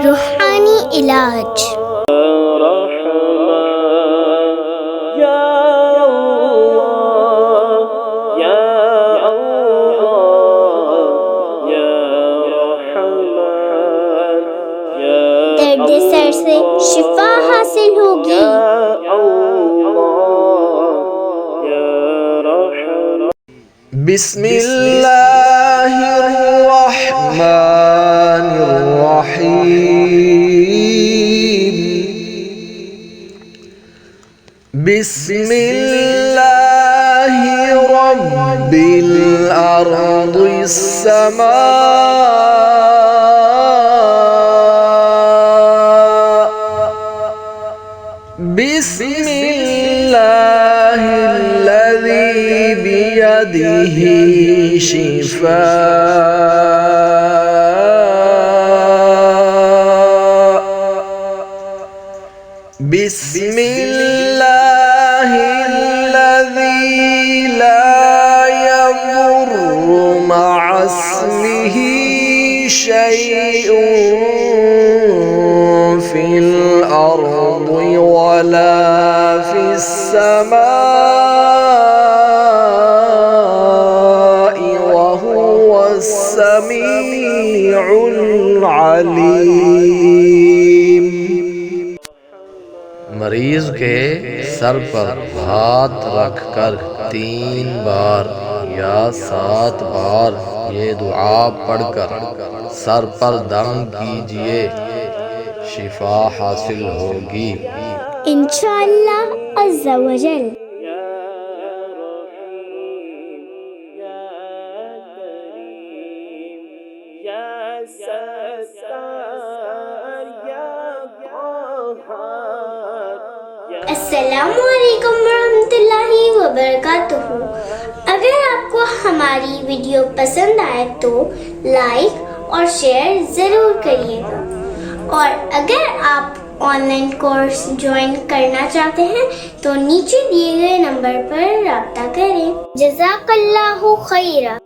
रूहानी इलाज। दर्द-ए-सर से शिफा हासिल होगी। बिस्मिल्लाहिर्रहमानिर्रहीम। बिस्मिल्लाहि रब्बिल अर्दिस्समा। बिस्मिल्लाहिल्लज़ी बियदिही शिफाء। बिस्मिल्लाहिल्लज़ी ला यज़ुर्रु म'a इस्मिही शै'उन फिल अर्दि वला फिस समा'i वहुवस समीउल अलीम। मरीज के सर पर हाथ रखकर 3 बार या 7 बार ये दुआ पढ़कर सर पर दम कीजिए, शिफा हासिल होगी इंशाअल्लाह अज़्ज़ा वजल। अस्सलामु अलैकुम वरहमतुल्लाहि वबरकातुहू। अगर आपको हमारी वीडियो पसंद आए तो लाइक और शेयर ज़रूर करिएगा, और अगर आप ऑनलाइन कोर्स ज्वाइन करना चाहते हैं तो नीचे दिए गए नंबर पर राब्ता करें। जज़ाकल्लाहु खैरा।